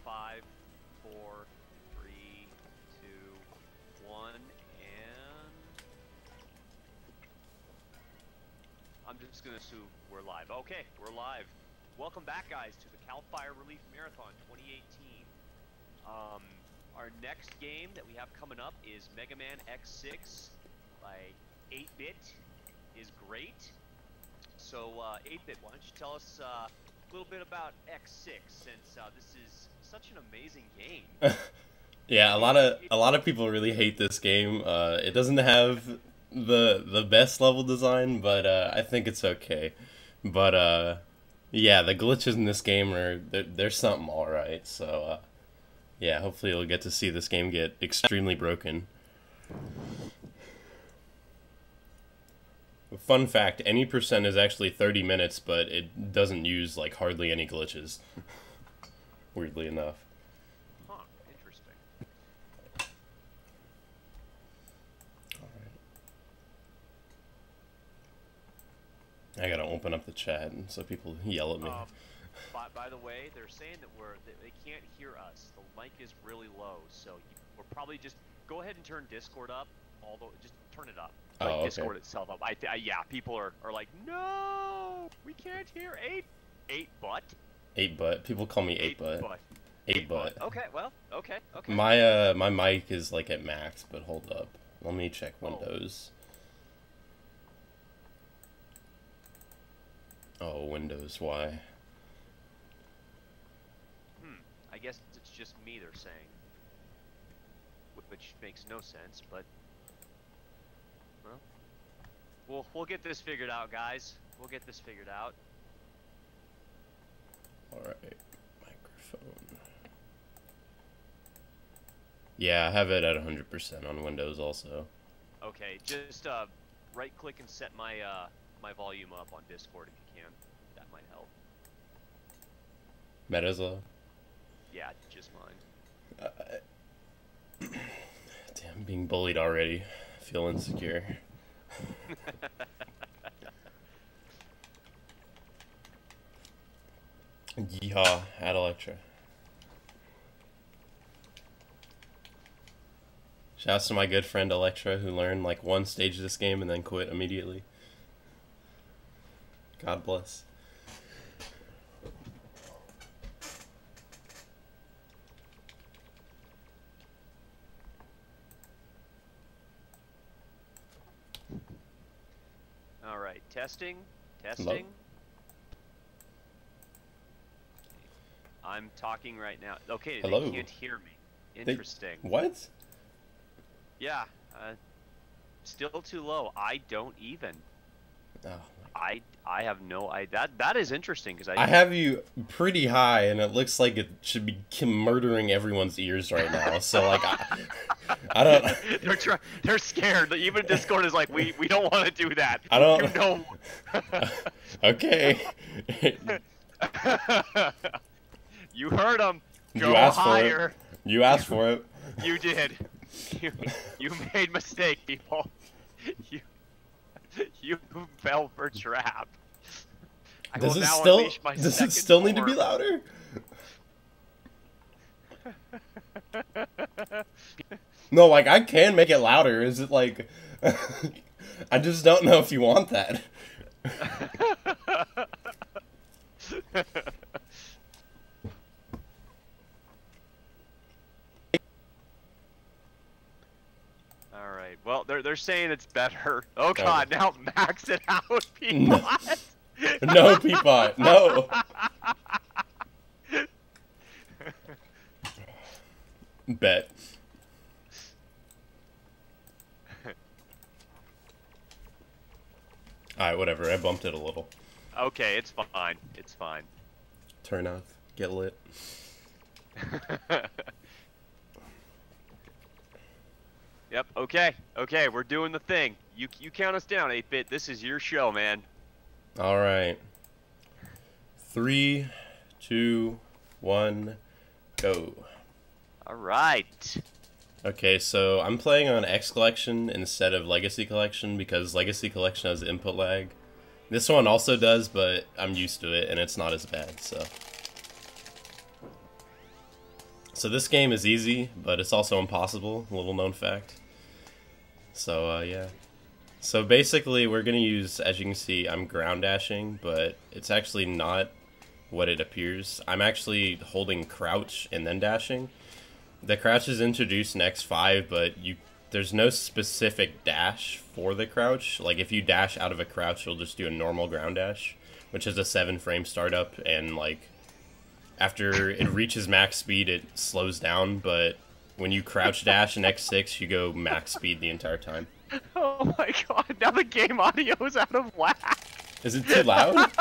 5, 4, 3, 2, 1, and I'm just gonna assume we're live. Okay, we're live. Welcome back, guys, to the Cal Fire Relief Marathon 2018. Our next game that we have coming up is Megaman X6 by 8bit is great. So 8bit, why don't you tell us a little bit about X6, since this is such an amazing game. Yeah, a lot of people really hate this game. It doesn't have the best level design, but I think it's okay. But yeah, the glitches in this game are there's something all right. So yeah, hopefully you'll get to see this game get extremely broken. Fun fact, any percent is actually 30 minutes, but it doesn't use like hardly any glitches. Weirdly enough. Huh, interesting. Alright. I gotta open up the chat so people yell at me. By the way, they're saying that they can't hear us. The mic is really low, so we're probably just go ahead and turn Discord up. Although, just turn it up. Like okay. Discord itself up. Yeah, people are like, no, we can't hear 8-butt. 8-butt. People call me 8-butt. 8-butt. Okay, well, okay. My mic is like at max, but hold up. Let me check Windows. Oh, Windows, why? I guess it's just me, they're saying. Which makes no sense, but well, we'll get this figured out, guys. We'll get this figured out. Alright, microphone. Yeah, I have it at 100% on Windows also. Okay, just right-click and set my my volume up on Discord if you can. That might help. Metaslow? Yeah, just mine. Damn, being bullied already. I feel insecure. Yeehaw, add Electra. Shouts to my good friend Electra, who learned like one stage of this game and then quit immediately. God bless. All right, testing. Hello? I'm talking right now. Okay, Hello? They can't hear me. Interesting. What? Yeah, still too low. I don't even. Oh. I have no idea. That is interesting because I have you pretty high, and it looks like it should be murdering everyone's ears right now. So like, I don't. They're scared. Even Discord is like, we don't want to do that. I don't. You know. Okay. You heard them. Go You asked higher. for it. You asked for it. You did. You made mistake, people. You fell for trap. Does it still need to be louder? No, like I can make it louder. Is it like I just don't know if you want that. All right. Well, they're saying it's better. Oh God! Now max it out, Peapod. No, Peapod. No. Bet. Alright, whatever. I bumped it a little. Okay, it's fine. It's fine. Turn off. Get lit. Yep. Okay. Okay. We're doing the thing. You count us down, 8-bit. This is your show, man. All right. 3, 2, 1, go. All right. Okay, so I'm playing on X Collection instead of Legacy Collection because Legacy Collection has input lag. This one also does, but I'm used to it and it's not as bad, so. So this game is easy, but it's also impossible, a little known fact. So, yeah. So basically, we're going to use, as you can see, I'm ground dashing, but it's actually not what it appears. I'm actually holding crouch and then dashing. The crouch is introduced in X5, but there's no specific dash for the crouch. Like, if you dash out of a crouch, you'll just do a normal ground dash, which is a 7-frame startup, and, like, after it reaches max speed, it slows down, but when you crouch dash in X6, you go max speed the entire time. Oh my god, now the game audio is out of whack. Is it too loud?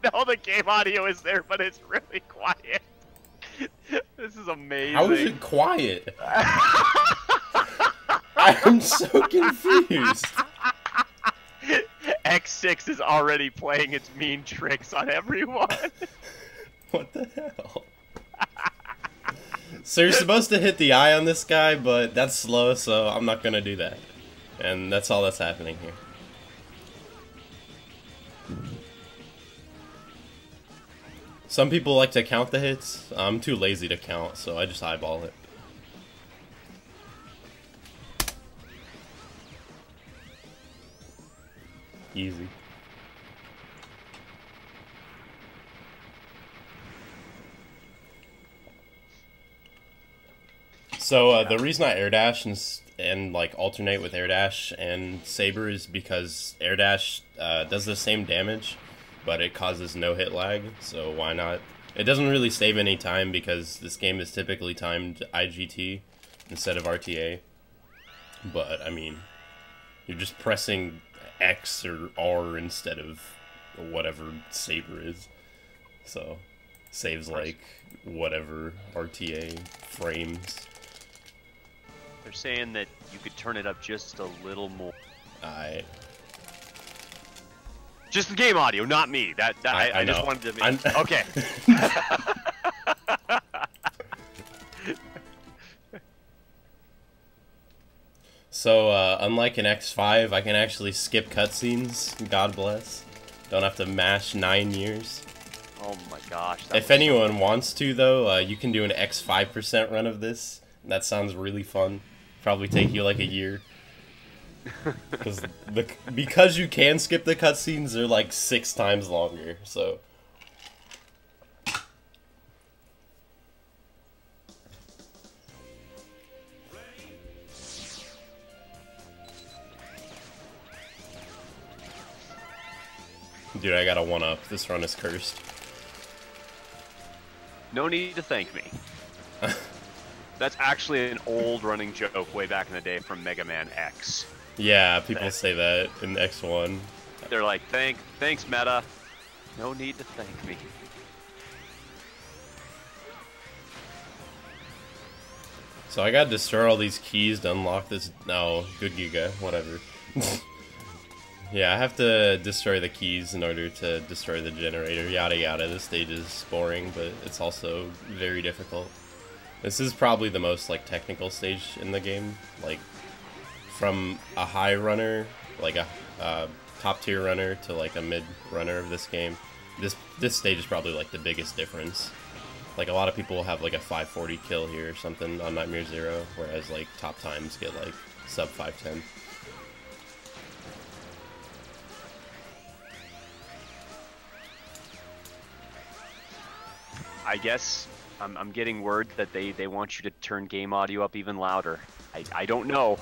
No, the game audio is there, but it's really quiet. This is amazing. How is it quiet? I'm so confused. X6 is already playing its mean tricks on everyone. What the hell? So you're supposed to hit the eye on this guy, but that's slow, so I'm not gonna do that. And that's all that's happening here. Some people like to count the hits. I'm too lazy to count, so I just eyeball it. Easy. So the reason I air dash and like alternate with air dash and saber is because air dash does the same damage, but it causes no hit lag. So why not? It doesn't really save any time because this game is typically timed IGT instead of RTA. But I mean, you're just pressing X or R instead of whatever saber is. So saves like whatever RTA frames. They're saying that you could turn it up just a little more. Just the game audio, not me. I just wanted to make... Okay. So, unlike in X5, I can actually skip cutscenes. God bless. Don't have to mash 9 years. Oh my gosh. If anyone wants to, though, you can do an X5% run of this. That sounds really fun. Probably take you like a year. Because you can skip the cutscenes, they're like 6 times longer, so... Dude, I got a 1-up. This run is cursed. No need to thank me. That's actually an old running joke way back in the day from Megaman X. Yeah, people say that in X1. They're like, thanks, Meta. No need to thank me. So I gotta destroy all these keys to unlock this... No, good Giga, whatever. Yeah, I have to destroy the keys in order to destroy the generator, yada yada. This stage is boring, but it's also very difficult. This is probably the most, like, technical stage in the game. Like, from a high runner, like a top-tier runner, to, like, a mid-runner of this game, this stage is probably, like, the biggest difference. Like, a lot of people have, like, a 540 kill here or something on Nightmare Zero, whereas, like, top times get, like, sub 510. I guess I'm getting word that they want you to turn game audio up even louder. I don't know.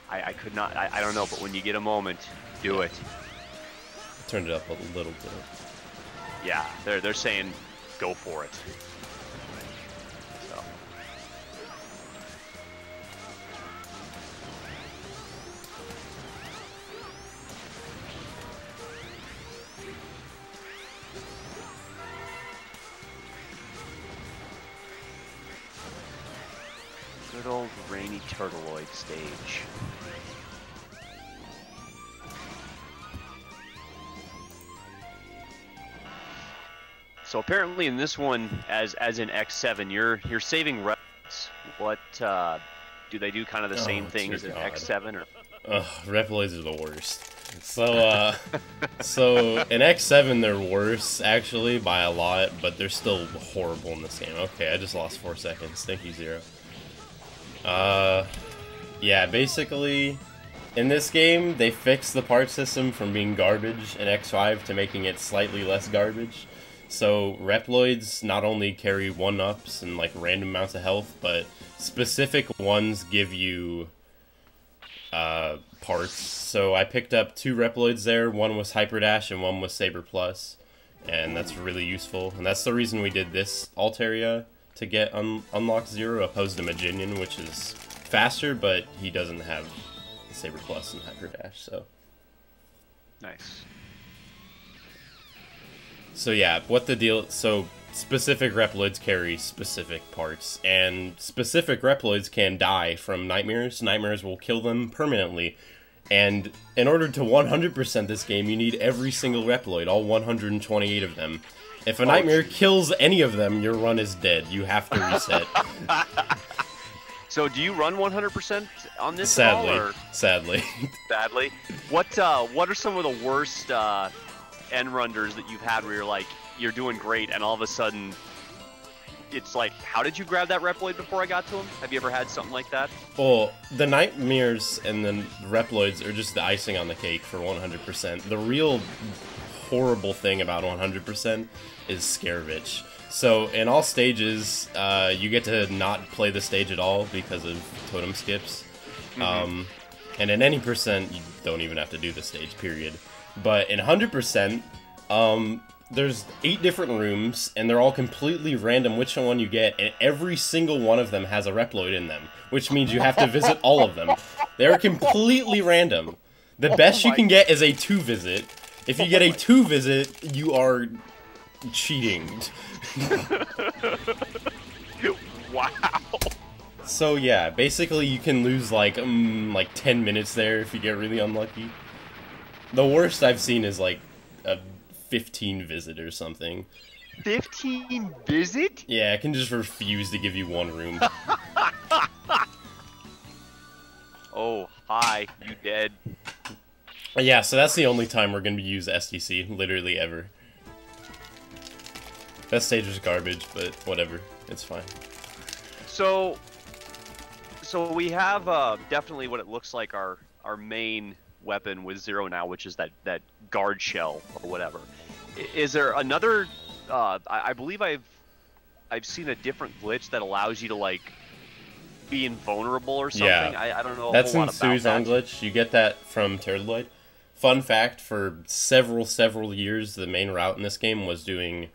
I could not. I don't know. But when you get a moment, do it. I turned it up a little bit. Yeah, they're saying go for it. So. Good old rainy turtleoid stage. So apparently in this one, as in X7, you're saving reps. What do they do? Kind of the same thing as in X7, or? Ugh, replays are the worst. So in X7 they're worse actually by a lot, but they're still horrible in this game. Okay, I just lost 4 seconds. Thank you, Zero. Yeah, basically in this game they fixed the part system from being garbage in X5 to making it slightly less garbage. So Reploids not only carry 1-ups and like random amounts of health, but specific ones give you parts. So I picked up 2 Reploids there. One was Hyperdash and one was Saber Plus, and that's really useful. And that's the reason we did this alt area to get unlock 0 opposed to Maginian, which is faster, but he doesn't have Saber Plus and Hyperdash. So nice. So yeah, what the deal? So specific Reploids carry specific parts, and specific Reploids can die from nightmares. Nightmares will kill them permanently, and in order to 100% this game, you need every single Reploid, all 128 of them. If a nightmare kills any of them, your run is dead. You have to reset. So do you run 100% on this? Sadly, at all, or? Sadly. Sadly. What are some of the worst end runners that you've had where you're like, you're doing great, and all of a sudden it's like, how did you grab that Reploid before I got to him? Have you ever had something like that? Well, the nightmares and the Reploids are just the icing on the cake for 100%. The real horrible thing about 100% is Scarevitch. So in all stages, you get to not play the stage at all because of totem skips. And in any percent, you don't even have to do the stage, period. But in 100%, there's 8 different rooms, and they're all completely random which one you get, and every single one of them has a Reploid in them, which means you have to visit all of them. They're completely random. The best you can get is a 2 visit. If you get a 2 visit, you are cheating. Wow. So yeah, basically you can lose like 10 minutes there if you get really unlucky. The worst I've seen is like a 15 visit or something. 15 visit? Yeah, it can just refuse to give you 1 room. Oh, hi, you dead. Yeah, so that's the only time we're going to use SDC, literally ever. That stage was garbage, but whatever, it's fine. So we have definitely what it looks like our main weapon with 0 now, which is that guard shell or whatever. Is there another? I believe I've seen a different glitch that allows you to like be invulnerable or something. Yeah, I don't know. That's in Suizan glitch. You get that from Turtloid. Fun fact: for several years, the main route in this game was doing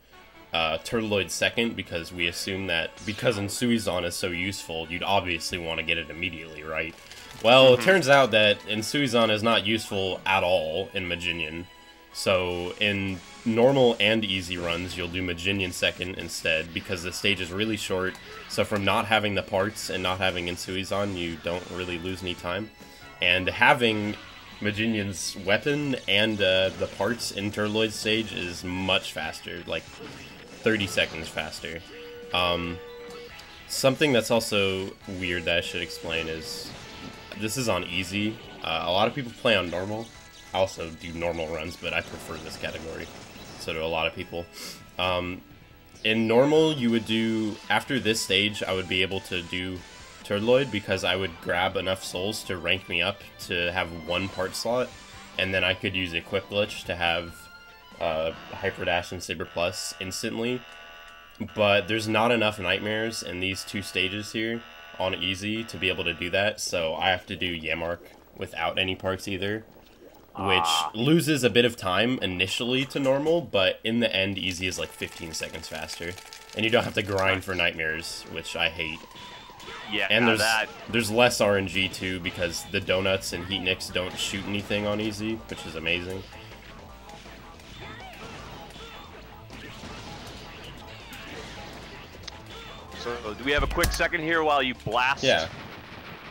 Turtloid second, because we assume that because in Suizan is so useful, you'd obviously want to get it immediately, right? Well, it turns out that in Suizan is not useful at all in Maginian. So in normal and easy runs, you'll do Maginian second instead, because the stage is really short. So from not having the parts and not having in Suizan, you don't really lose any time. And having Maginian's weapon and the parts in Turtloid stage is much faster, like 30 seconds faster. Something that's also weird that I should explain is, this is on easy. A lot of people play on normal. I also do normal runs, but I prefer this category. So do a lot of people. In normal, you would do, after this stage, I would be able to do Turtloid because I would grab enough souls to rank me up to have 1 part slot, and then I could use Equip Glitch to have Hyperdash and Saber Plus instantly. But there's not enough nightmares in these 2 stages here on easy to be able to do that, so I have to do Yamark without any parts either, which loses a bit of time initially to normal, but in the end easy is like 15 seconds faster, and you don't have to grind for nightmares, which I hate. Yeah, and there's less RNG too, because the donuts and heat nicks don't shoot anything on easy, which is amazing. So do we have a quick second here while you blast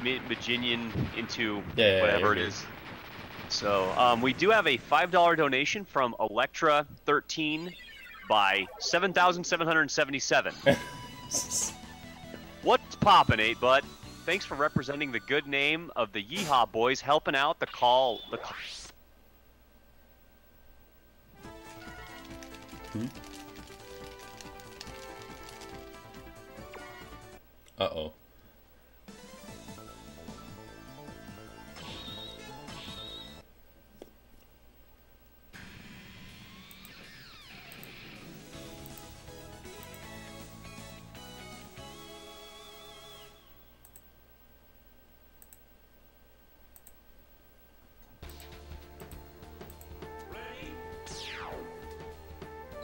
Maginian into whatever it is? So we do have a $5 donation from Electra13 by 7,777. What's poppin', 8-Butt? Thanks for representing the good name of the Yeehaw Boys, helping out the call. Uh-oh.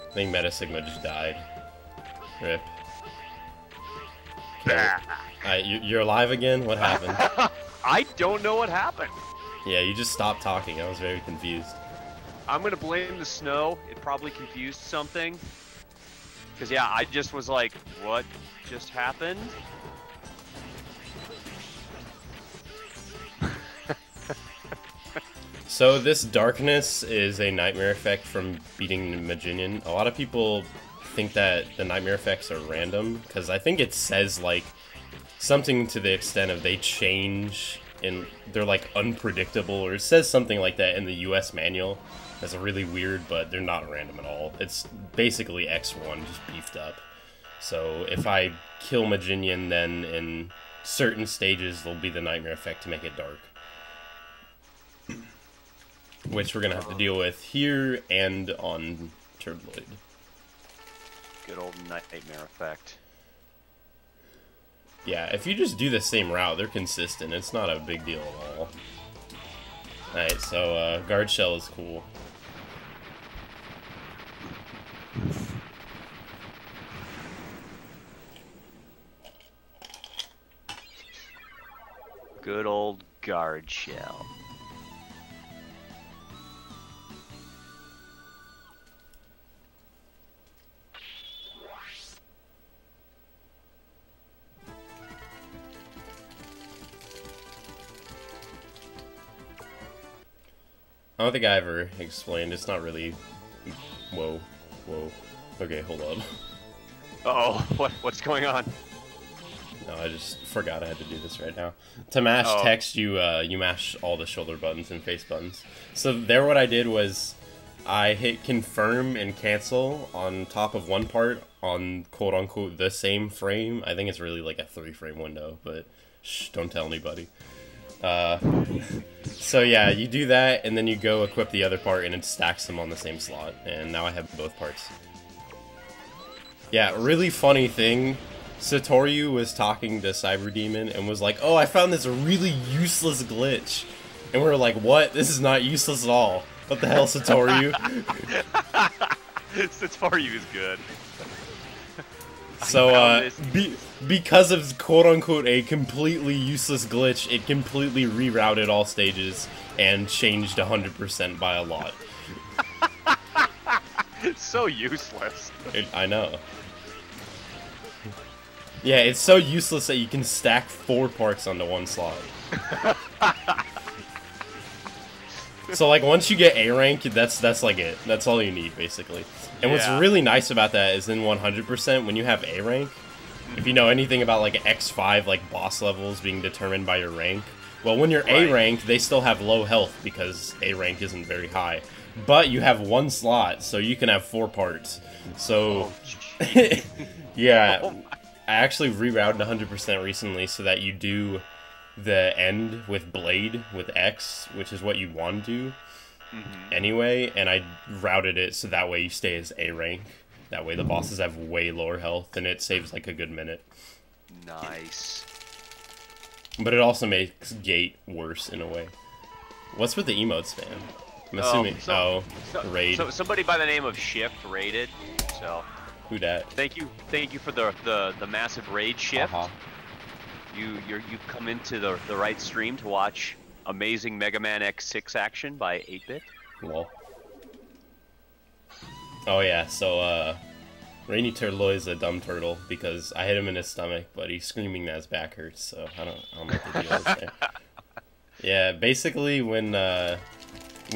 I think Meta Sigma just died. Rip. You're alive again? What happened? I don't know what happened. Yeah, you just stopped talking. I was very confused. I'm gonna blame the snow. It probably confused something. Cause yeah, I just was like, what just happened? So this darkness is a nightmare effect from beating Maginian. A lot of people think that the nightmare effects are random, because I think it says like something to the extent of they change and they're like unpredictable, or it says something like that in the US manual. That's really weird, but they're not random at all. It's basically X1 just beefed up. So if I kill Maginian, then in certain stages there'll be the nightmare effect to make it dark. Which we're gonna have to deal with here and on Turtloid. Good old nightmare effect. Yeah, if you just do the same route, they're consistent. It's not a big deal at all. Alright, so Guard Shell is cool. Good old Guard Shell. I don't think I ever explained. It's not really... Whoa. Whoa. Okay, hold up. Uh-oh. What's going on? No, I just forgot I had to do this right now. To mash text, you mash all the shoulder buttons and face buttons. So there what I did was I hit confirm and cancel on top of one part on quote-unquote the same frame. I think it's really like a 3-frame window, but shh, don't tell anybody. So yeah, you do that, and then you go equip the other part, and it stacks them on the same slot. And now I have both parts. Yeah, really funny thing. Satoryu was talking to Cyber Demon and was like, "Oh, I found this really useless glitch," and we were like, "What? This is not useless at all. What the hell, Satoryu?" Satoryu is good. So, because of quote-unquote a completely useless glitch, it completely rerouted all stages and changed 100% by a lot. It's so useless. I know. Yeah, it's so useless that you can stack 4 parts onto one slot. So, like, once you get A rank, that's like it. That's all you need, basically. And what's really nice about that is in 100%, when you have A rank, if you know anything about, like, X5, like, boss levels being determined by your rank, well, when you're A rank, they still have low health because A rank isn't very high. But you have 1 slot, so you can have 4 parts. So, yeah, I actually rerouted 100% recently so that you do the end with Blade, with X, which is what you want to do anyway, and I routed it so that way you stay as A rank. That way the bosses have way lower health, and it saves like a good minute. Nice. But it also makes Gate worse in a way. What's with the emotes, man? I'm assuming. Raid. So somebody by the name of Shift raided. So. Who dat? Thank you for the massive raid Shift. You've come into the right stream to watch amazing Megaman X6 action by 8bit. Lol. Oh yeah, so Rainy Turtloid is a dumb turtle because I hit him in his stomach, but he's screaming that his back hurts, so I don't know what the deal is there. Yeah, basically when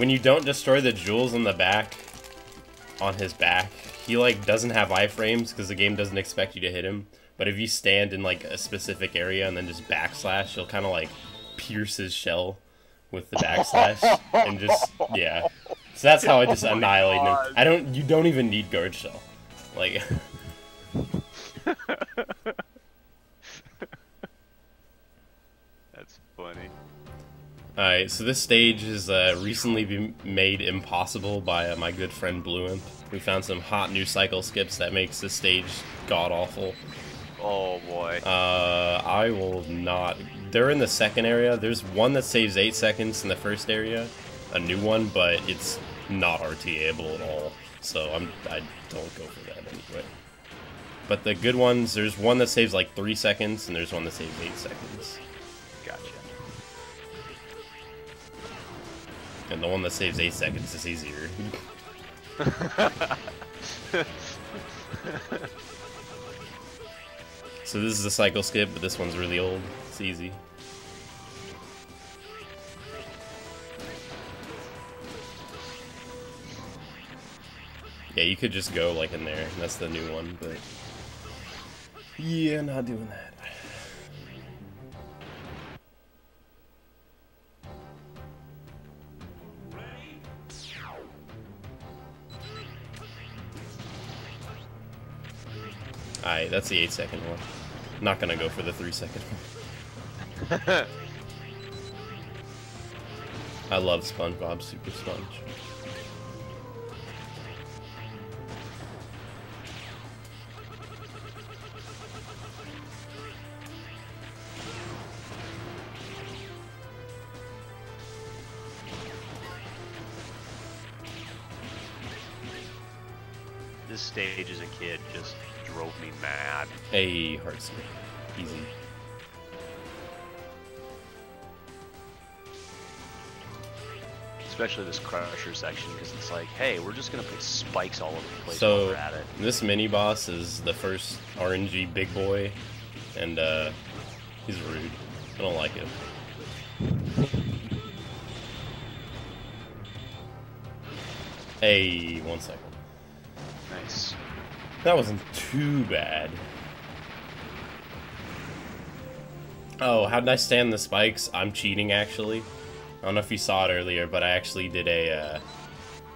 you don't destroy the jewels on the back, on his back, he like doesn't have iframes because the game doesn't expect you to hit him. But if you stand in like a specific area and then just backslash, you'll kind of like pierce his shell with the backslash and just, yeah. So that's how I just Oh my annihilate him. God. You don't even need guard shell. Like... That's funny. Alright, so this stage has recently been made impossible by my good friend Blue Imp. We found some hot new cycle skips that makes this stage god-awful. Oh boy. I will not... They're in the second area. There's one that saves 8 seconds in the first area. A new one, but it's not RTA-able at all. So I don't go for that anyway. But the good ones, there's one that saves like 3 seconds, and there's one that saves 8 seconds. Gotcha. And the one that saves 8 seconds is easier. So this is a cycle skip, but this one's really old. It's easy. Yeah, you could just go like in there. That's the new one, but yeah, not doing that. Alright, that's the 8-second one. Not gonna go for the 3-second one. I love SpongeBob Super Sponge. This stage as a kid just drove me mad. Hey, hard skip. Easy. Especially this crusher section, because it's like, hey, we're just gonna put spikes all over the place So while we're at it. this mini boss is the first RNG big boy, and he's rude. I don't like him. Hey, 1 second. Nice. That wasn't too bad. Oh, how did I stand the spikes? I'm cheating, actually. I don't know if you saw it earlier, but I actually did a,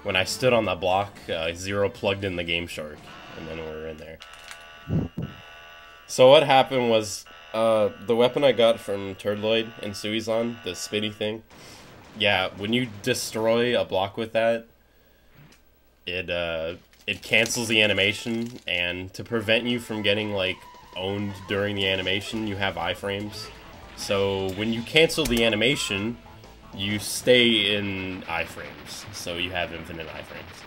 when I stood on the block, Zero plugged in the Game Shark, and then we were in there. So what happened was, the weapon I got from Turdloid and Suizan, the spinny thing, yeah, when you destroy a block with that, it cancels the animation, and to prevent you from getting, like, owned during the animation, you have iframes. So when you cancel the animation, you stay in iframes, so you have infinite iframes.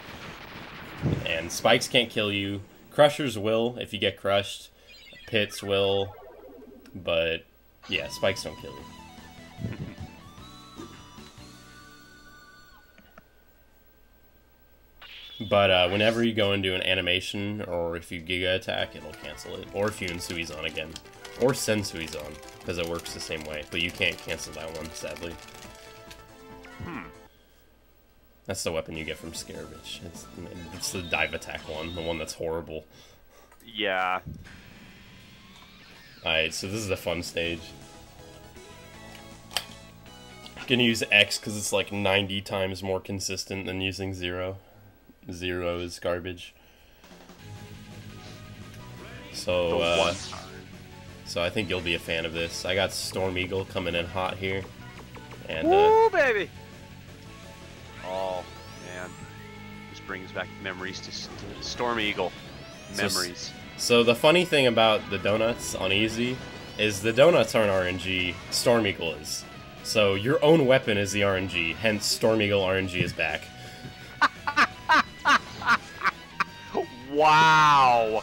And spikes can't kill you. Crushers will, if you get crushed. Pits will, but yeah, spikes don't kill you. But whenever you go into an animation, or if you Giga Attack, it'll cancel it. Or if you Suizan again. Or send Suizan, because it works the same way. But you can't cancel that one, sadly. That's the weapon you get from Scaravitch. It's the dive attack one, the one that's horrible. Yeah. Alright, so this is a fun stage. I'm gonna use X because it's like 90 times more consistent than using Zero. Zero is garbage. So, so I think you'll be a fan of this. I got Storm Eagle coming in hot here. And, woo, baby! Oh, man. This brings back memories to Storm Eagle. Memories. So the funny thing about the donuts on easy is the donuts aren't RNG, Storm Eagle is. So your own weapon is the RNG, hence Storm Eagle RNG is back. Wow!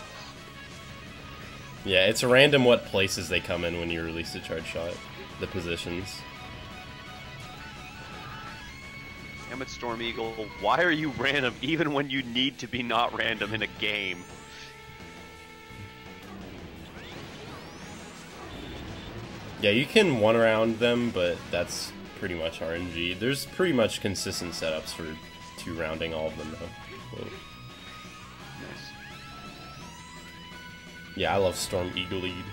Yeah, it's random what places they come in when you release a charge shot, the positions. Damn it, Storm Eagle, why are you random even when you need to be not random in a game? Yeah, you can one around them, but that's pretty much RNG. There's pretty much consistent setups for 2-rounding all of them, though. Whoa. Nice. Yeah, I love Storm Eagle lead.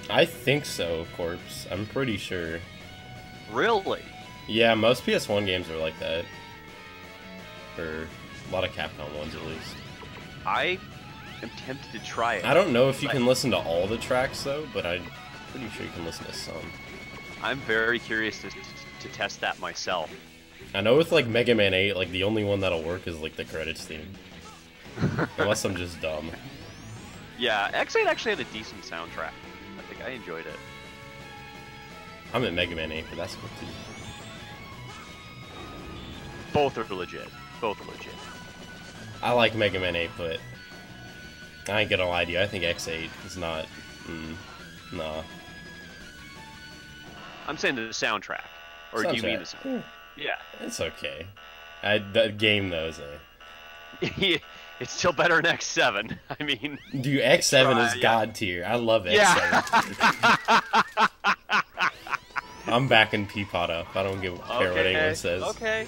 I think so, Corpse. I'm pretty sure. Really? Yeah, most PS1 games are like that. Or a lot of Capcom ones, at least. I am tempted to try it. I don't know if you can listen to all the tracks, though, but I'm pretty sure you can listen to some. I'm very curious to test that myself. I know with, like, Mega Man 8, like, the only one that'll work is, like, the credits theme. Unless I'm just dumb. Yeah, X8 actually had a decent soundtrack. I think I enjoyed it. I'm at Mega Man 8, but that's cool, too. Both are legit. Both are legit. I like Mega Man 8, but I ain't gonna lie to you, I think X8 is not... nah. I'm saying the soundtrack. Or do you mean the soundtrack? Yeah. It's okay. The game, though, is It's still better than X7. I mean... Dude, X7 is god tier. I love X7. Yeah. I'm backing Peapod up. I don't care what anyone says. Okay.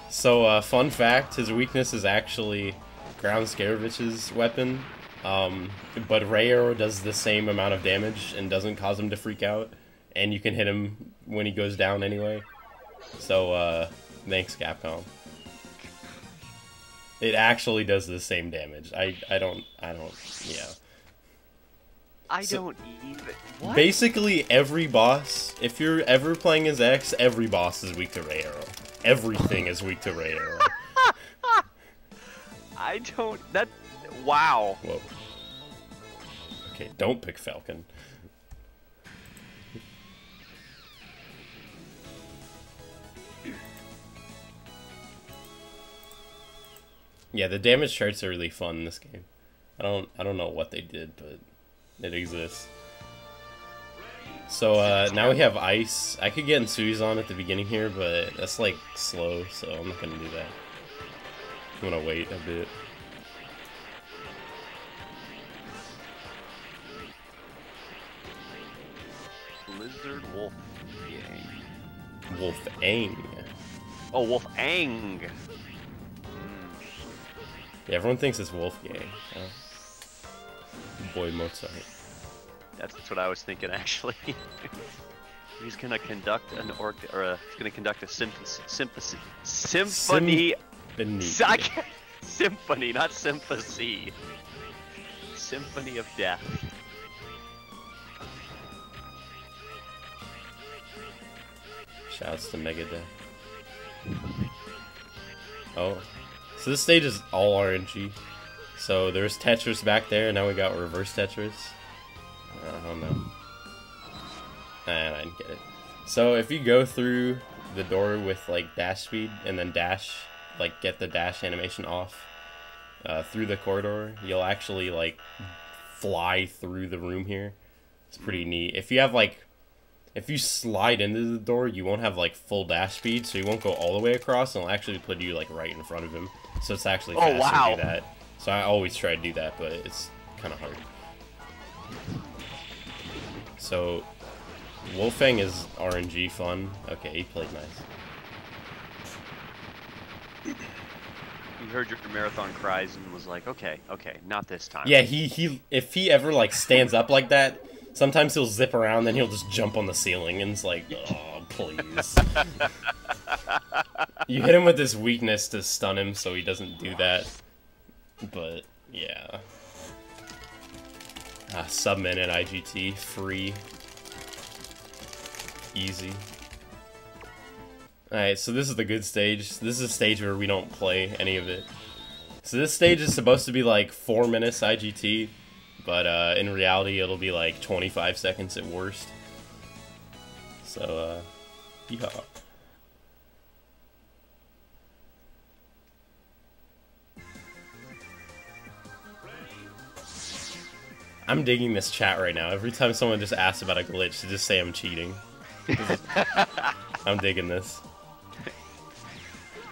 So, fun fact, his weakness is actually Ground Scarevich's weapon. But Ray Arrow does the same amount of damage and doesn't cause him to freak out. And you can hit him when he goes down anyway. So, thanks, Capcom. It actually does the same damage. I don't, yeah. I don't even... What? Basically, every boss, if you're ever playing as X, every boss is weak to Ray Arrow. Everything is weak to Ray Arrow. I don't... That... Wow. Whoa. Okay, don't pick Falcon. Yeah, the damage charts are really fun in this game. I don't know what they did, but it exists. So now we have ice. I could get in Suizan at the beginning here, but that's like slow, so I'm not gonna do that. I'm gonna wait a bit. Lizard Wolf Yang. Wolfang. Oh, Wolfang. Yeah, everyone thinks it's Wolfgang. Boy Mozart. That's what I was thinking, actually. He's gonna conduct an he's gonna conduct a symphony. Symphony, not sympathy. Symphony of Death. Shouts to Megadeth. Oh. So this stage is all RNG. So there's Tetris back there, and now we got reverse Tetris. I don't know. And I didn't get it. So if you go through the door with like dash speed and then dash, like get the dash animation off through the corridor, you'll actually like fly through the room here. It's pretty neat. If you have like, if you slide into the door, you won't have like full dash speed, so you won't go all the way across, and it'll actually put you like right in front of him. So it's actually faster to do that. So I always try to do that, but it's kind of hard. So Wolfang is RNG fun. Okay, he played nice. He heard your marathon cries and was like, okay, not this time. Yeah, he if he ever like stands up like that, sometimes he'll zip around, then he'll just jump on the ceiling, and it's like, oh, please. You hit him with this weakness to stun him so he doesn't do that. But, yeah. Submin at IGT, free. Easy. Alright, so this is the good stage. This is a stage where we don't play any of it. So this stage is supposed to be like 4 minutes IGT, but in reality it'll be like 25 seconds at worst. So, yeehaw. I'm digging this chat right now. Every time someone just asks about a glitch, to just say I'm cheating. I'm digging this.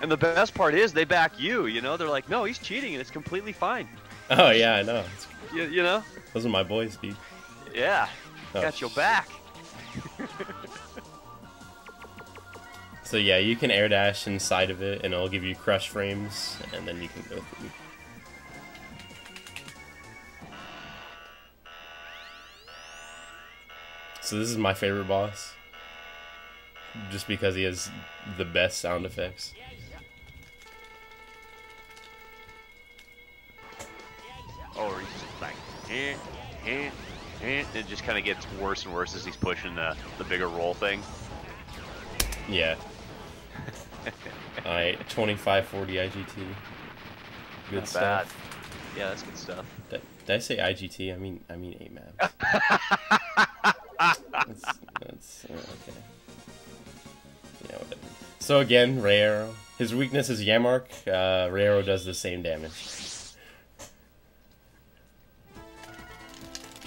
And the best part is they back you, you know? They're like, no, he's cheating and it's completely fine. Oh, yeah, I know. You know? Those are my boys, dude. Yeah. Got your back. So yeah, you can air dash inside of it, and it'll give you crush frames, and then you can go through. So this is my favorite boss. Just because he has the best sound effects. Or he's just like, it just kind of gets worse and worse as he's pushing the bigger roll thing. Yeah. Alright, 2540 IGT. Good Not stuff. bad. Yeah, that's good stuff. Did I say IGT? I mean 8 maps. That's okay. Yeah, whatever. So again, Ray Arrow. His weakness is Yamark. Ray Arrow does the same damage.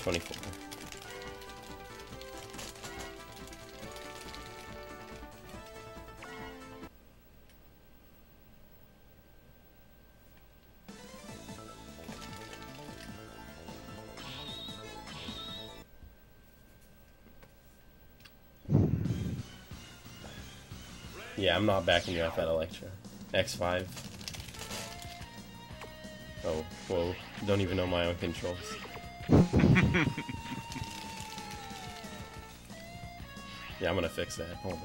24. Yeah, I'm not backing you off that Electra. X5. Oh, whoa. Don't even know my own controls. Yeah, I'm gonna fix that. Hold on.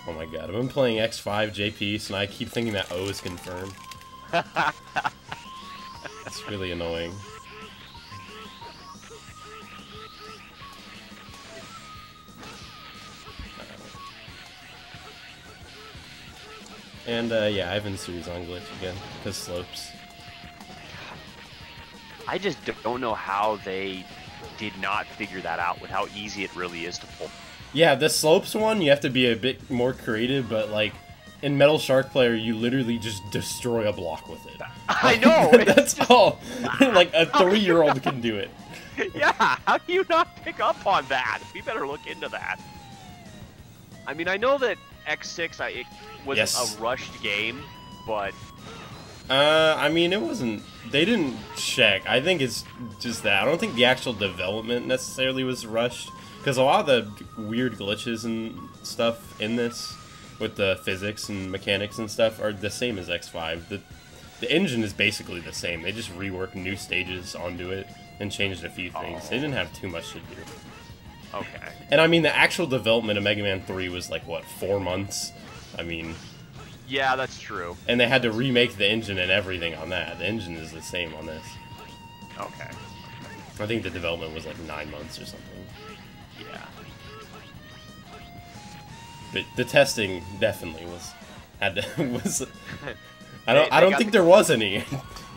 Oh my god, I've been playing X5 JP, so now I keep thinking that O is confirmed. It's really annoying. And yeah, I've been series on glitch again, because slopes. I just don't know how they did not figure that out with how easy it really is to pull. Yeah, the slopes one, you have to be a bit more creative, but like, in Metal Shark Player, you literally just destroy a block with it. I know! That's all. Like, a 3-year-old can do it. Yeah, how do you not pick up on that? We better look into that. I mean, I know that X6 it was Yes. a rushed game, but... I mean, it wasn't... They didn't check. I think it's just that. I don't think the actual development necessarily was rushed. Because a lot of the weird glitches and stuff in this, with the physics and mechanics and stuff, are the same as X5. The engine is basically the same. They just reworked new stages onto it and changed a few things. They didn't have too much to do. Okay. And I mean, the actual development of Mega Man 3 was like, what, 4 months? I mean... Yeah, that's true. And they had to remake the engine and everything on that. The engine is the same on this. Okay. I think the development was like 9 months or something. Yeah. But the testing definitely was... I They don't got think there was any.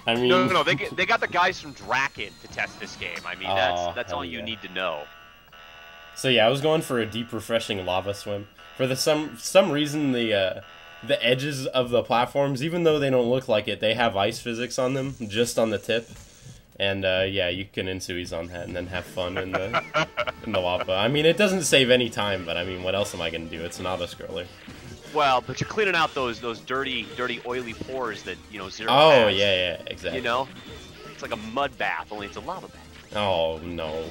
I mean... No, they got the guys from Draken to test this game. I mean, that's all you yeah. need to know. So yeah, I was going for a deep, refreshing lava swim. For some reason, the edges of the platforms, even though they don't look like it, they have ice physics on them, just on the tip. And yeah, you can Insui's on that and then have fun in the lava. I mean, it doesn't save any time, but I mean, what else am I gonna do? It's an auto-scroller. Well, but you're cleaning out those dirty, oily pores that Zero Oh has. yeah, exactly. You know, it's like a mud bath, only it's a lava bath. Oh no.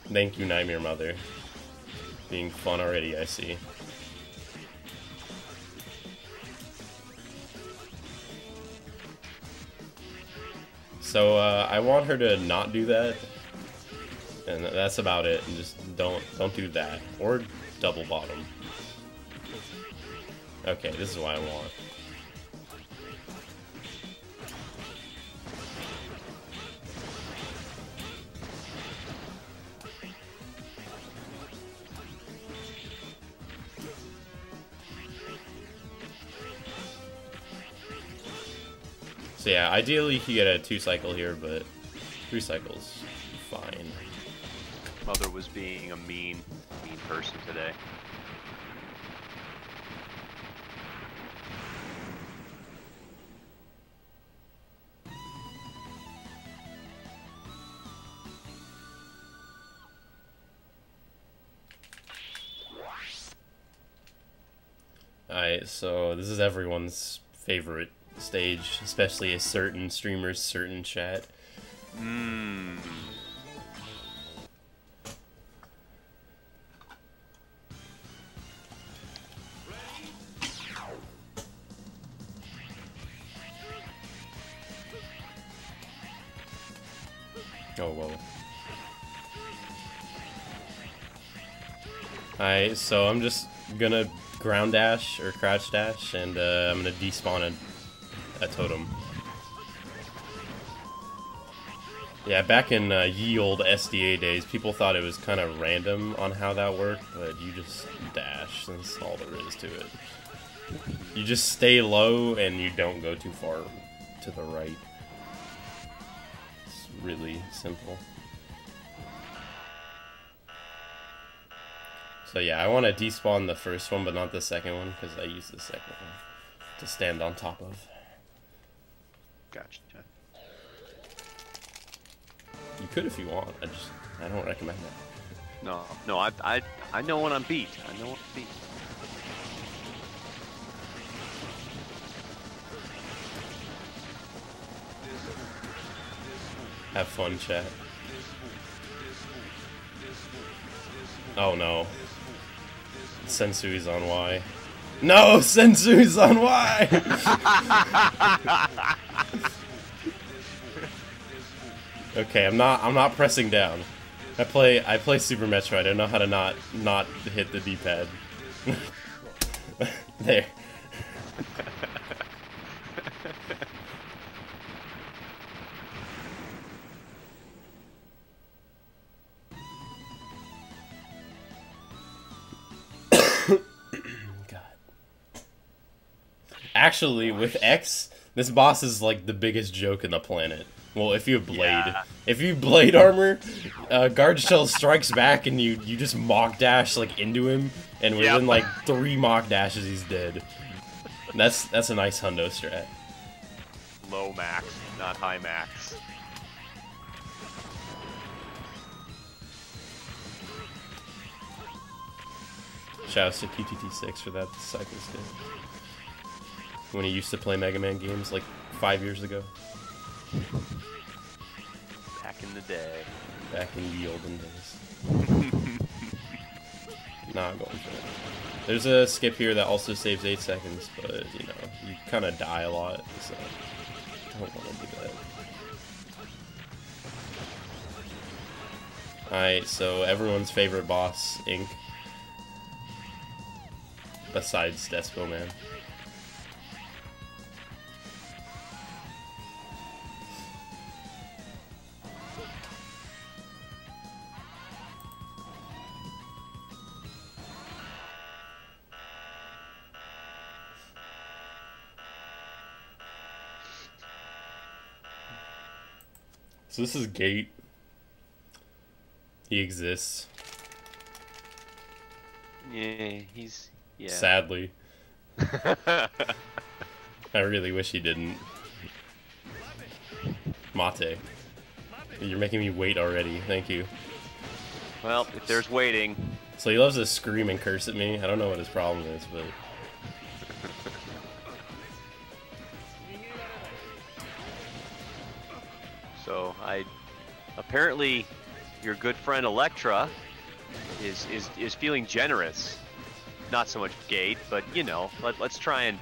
Thank you, Nightmare Mother. Being fun already, I see. So, I want her to not do that. And that's about it. And just don't do that. Or double bottom. Okay, this is what I want. So yeah, ideally you could get a 2-cycle here, but 3 cycles, fine. Mother was being a mean person today. Alright, so this is everyone's favorite stage, especially a certain streamer's certain chat. Oh, whoa. Alright, so I'm just gonna ground dash or crouch dash, and I'm gonna despawn a totem. Yeah, back in ye old SDA days, people thought it was kind of random on how that worked, but you just dash, that's all there is to it. You just stay low and you don't go too far to the right. It's really simple. So yeah, I want to despawn the first one, but not the second one, because I use the second one to stand on top of. Gotcha. You could if you want. I don't recommend that. No, I know when I'm beat. I know when I'm beat. Have fun, chat. Oh no. Sensui's on Y. No! Sensui's on Y! Okay, I'm not pressing down. I play Super Metroid. I know how to not hit the D-pad. There. God. Actually, with X, this boss is like the biggest joke in the planet. Well, if you have Blade. Yeah. If you Blade armor, Guard Shell strikes back and you just Mach Dash like into him, and within like 3 Mach Dashes he's dead. That's a nice hundo strat. Low max, not high max. Shoutouts to PTT6 for that cycle stick. When he used to play Mega Man games like 5 years ago. Back in the day. Back in the olden days. Not going for it. There's a skip here that also saves 8 seconds, but you know, you kind of die a lot, so I don't want to do that. Alright, so everyone's favorite boss, Ink. Besides Despo Man. So this is Gate. He exists. Yeah. Sadly. I really wish he didn't. Mate. You're making me wait already, thank you. Well, if there's waiting. So he loves to scream and curse at me. I don't know what his problem is, but... So, apparently, your good friend Electra is feeling generous. Not so much Gate, but you know, let's try and,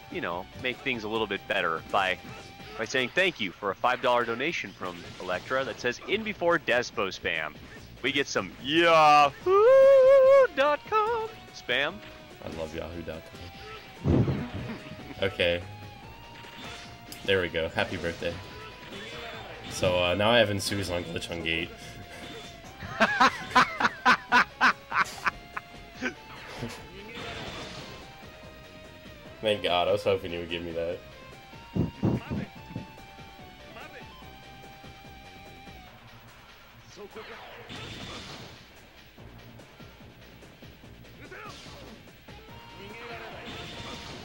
you know, make things a little bit better by saying thank you for a $5 donation from Electra that says in before Despo spam. We get some Yahoo.com spam. I love Yahoo.com. Okay. There we go. Happy birthday. So now I have Suizan glitch on Gate. Thank God, I was hoping you would give me that.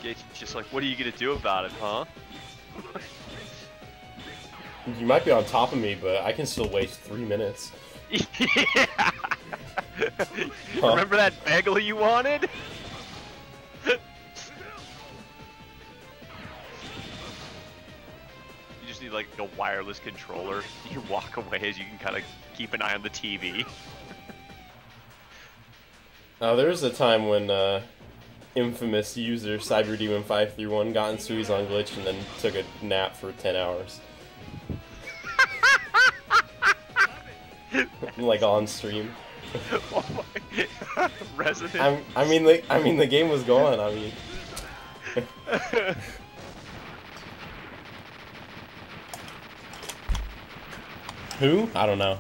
Gate's just like, what are you gonna do about it, huh? You might be on top of me, but I can still waste 3 minutes. Yeah. Remember that bagel you wanted? You just need like a wireless controller. You can walk away as you can kind of keep an eye on the TV. There was a time when infamous user CyberDemon531 got in Suizan glitch and then took a nap for 10 hours. Like on stream. Oh my. Resident. I mean the game was going. I mean. Who? I don't know.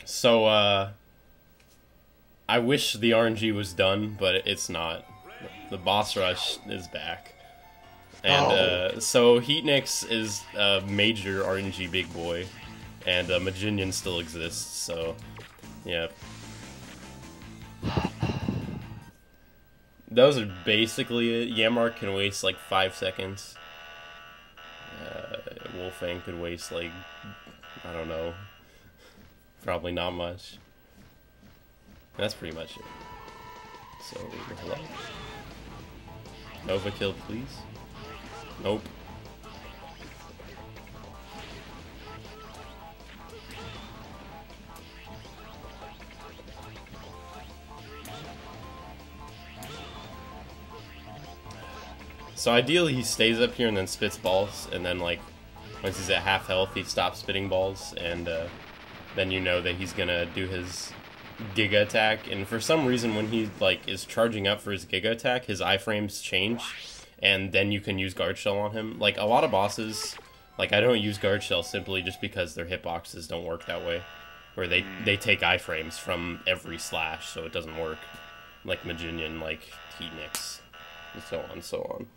So, I wish the RNG was done, but it's not. The boss rush is back. And, so Heatnix is a major RNG big boy, and Maginian still exists, so, yeah. Those are basically it. Yamar can waste like 5 seconds. Wolfang could waste like, I don't know, probably not much. That's pretty much it. So, hello. Nova kill, please. Nope. So ideally he stays up here and then spits balls, and then like once he's at half health he stops spitting balls, and then you know that he's gonna do his Giga attack. And for some reason when he like is charging up for his Giga attack, his iframes change, and then you can use guard shell on him. Like a lot of bosses, like I don't use guard shell simply just because their hitboxes don't work that way, where they take iframes from every slash, so it doesn't work. Like Maginian, like Heatnix, and so on and so on.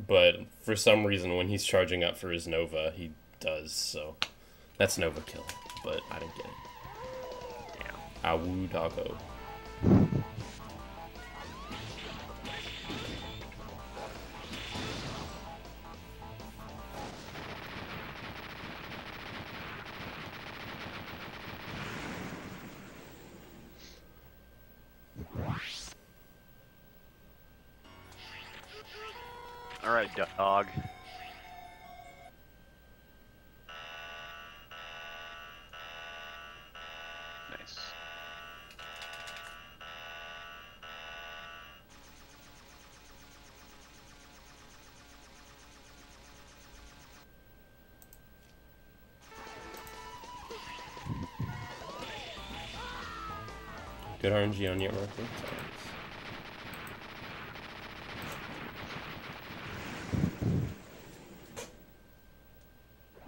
But for some reason when he's charging up for his Nova, he does, so that's Nova kill, but I didn't get it. Awu doggo. Alright, dog. Nice. Good RNG on your marker.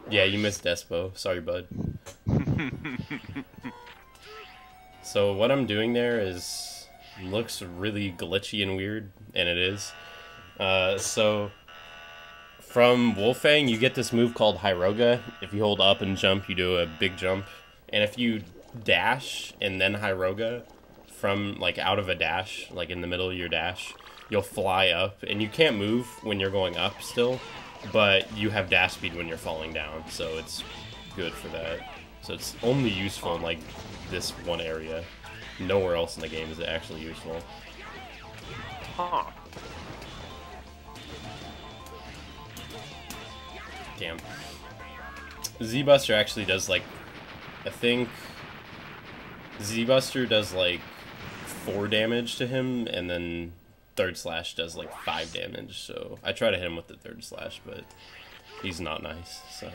Yeah, you missed Despo. Sorry, bud. So what I'm doing there is looks really glitchy and weird, and it is. So from Wolfang, you get this move called Hyroga. If you hold up and jump, you do a big jump. And if you dash and then Hyroga from like out of a dash, like in the middle of your dash, you'll fly up, and you can't move when you're going up still, but you have dash speed when you're falling down, so it's good for that. So it's only useful in like this one area. Nowhere else in the game is it actually useful. Huh. Damn. Z-Buster actually does like, I think Z-Buster does like 4 damage to him, and then third slash does like 5 damage, so I try to hit him with the third slash, but he's not nice, so.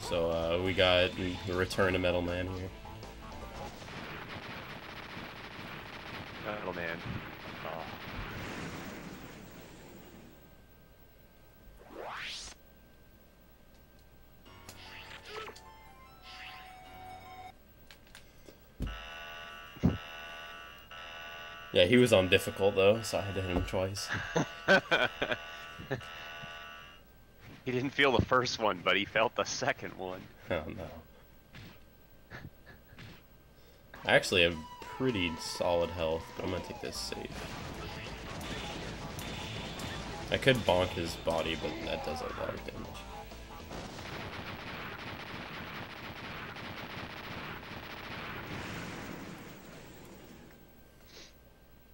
So we got the return to Metal Man here. Metal Man. Oh. Yeah, he was on difficult though, so I had to hit him twice. He didn't feel the first one, but he felt the second one. Oh no. I actually have pretty solid health, but I'm gonna take this safe. I could bonk his body, but that does a lot of damage.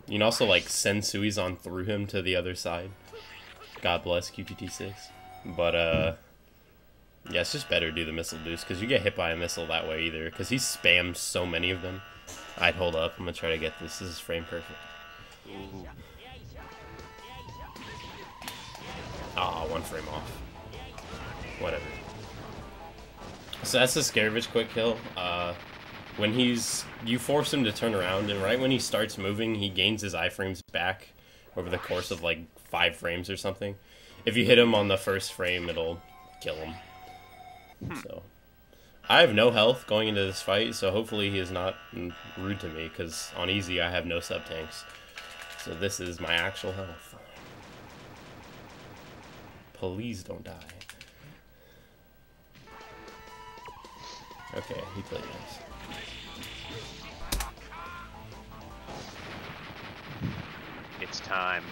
You can also like send Suizan through him to the other side. God bless QTT6. But yeah, it's just better to do the missile boost because you get hit by a missile that way either. Because he spams so many of them. I'd hold up. I'm gonna try to get this. This is frame perfect. Ooh. Ah, 1 frame off. Whatever. So that's the Scaravage quick kill. When you force him to turn around, and right when he starts moving, he gains his iframes back over the course of like 5 frames or something. If you hit him on the first frame, it'll kill him. So I have no health going into this fight, so hopefully he is not rude to me, because on easy I have no sub-tanks. So this is my actual health. Please don't die. Okay, he played nice. It's time.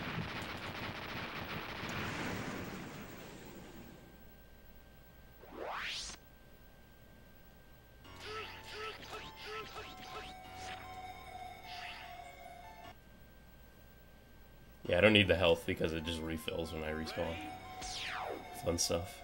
Yeah, I don't need the health because it just refills when I respawn. Fun stuff.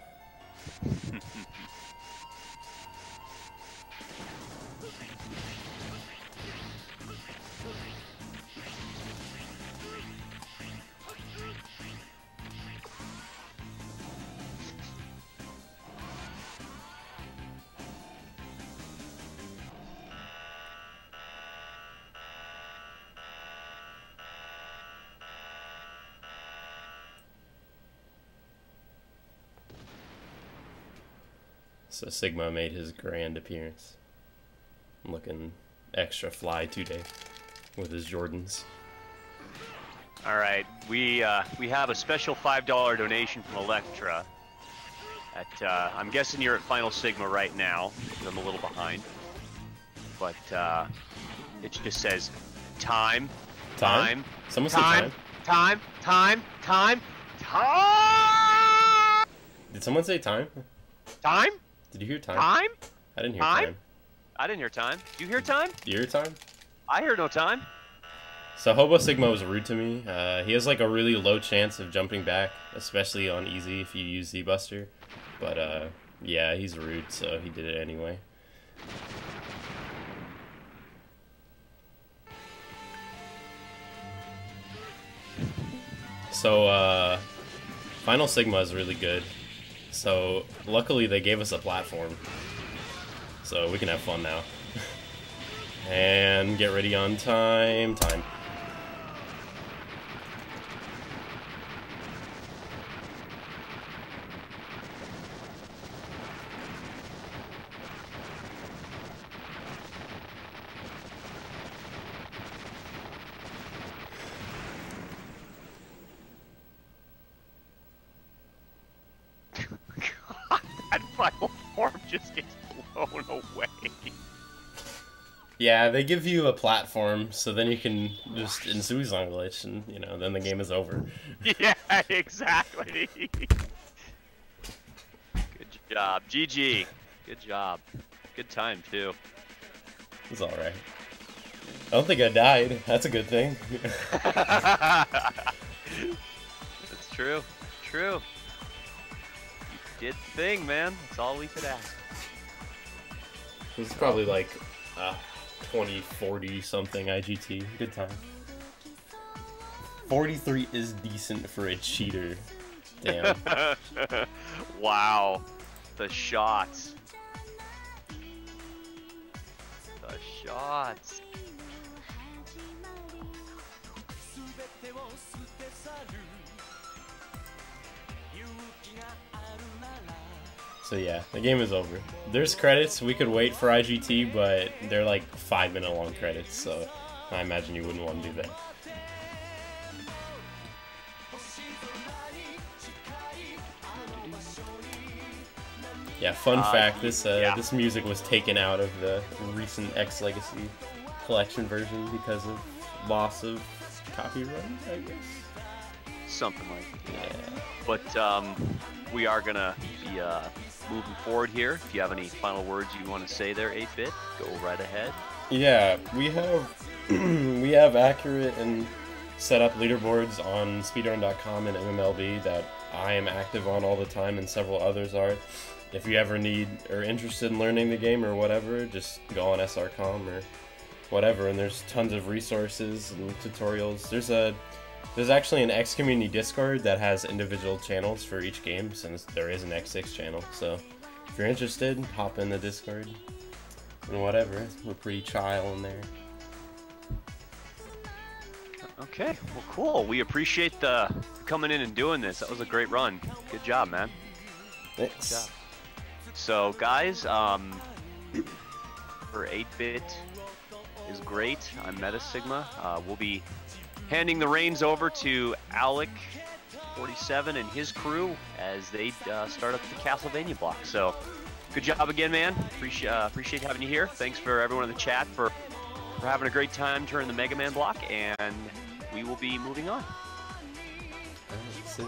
So Sigma made his grand appearance. Looking extra fly today with his Jordans. All right, we have a special $5 donation from Electra. I'm guessing you're at Final Sigma right now, 'cause I'm a little behind. But it just says time. Someone say time. Time. Did someone say time? Time? Did you hear time? Time? I didn't hear time. I didn't hear time. Did you hear time? Did you hear time? I heard no time. So Hobo Sigma was rude to me. He has like a really low chance of jumping back, especially on easy if you use Z-Buster. But yeah, he's rude, so he did it anyway. So Final Sigma is really good. So luckily they gave us a platform, so we can have fun now. And get ready on time. That final form just gets blown away. Yeah, they give you a platform, so then you can just Suizan glitch, and you know, then the game is over. Yeah, exactly. Good job, GG. Good job. Good time too. It's all right. I don't think I died. That's a good thing. That's true. True. You did the thing, man. That's all we could ask. This is probably like 2040 something IGT. Good time. 43 is decent for a cheater. Damn. Wow. The shots. The shots. So yeah, the game is over. There's credits. We could wait for IGT, but they're like 5-minute long credits, so I imagine you wouldn't want to do that. Yeah, fun fact, this music was taken out of the recent X Legacy collection version because of loss of copyright, I guess. Something like that. Yeah. But we are gonna be moving forward here. If you have any final words you want to say there, 8-bit, go right ahead. Yeah, we have we have accurate and set up leaderboards on speedrun.com and MMLB that I am active on all the time, and several others are. If you ever need or interested in learning the game or whatever, just go on SRCom or whatever, and there's tons of resources and tutorials. There's actually an X community Discord that has individual channels for each game, since there is an X6 channel. So if you're interested, hop in the Discord and whatever. We're pretty chill in there. Okay, well, cool. We appreciate the coming in and doing this. That was a great run. Good job, man. Thanks. Good job. So, guys, for 8-bit is great. I'm Metasigma. We'll be handing the reins over to Alec47 and his crew as they start up the Castlevania block. So, good job again, man. Appreciate having you here. Thanks for everyone in the chat for having a great time during the Megaman block, and we will be moving on. All right, see.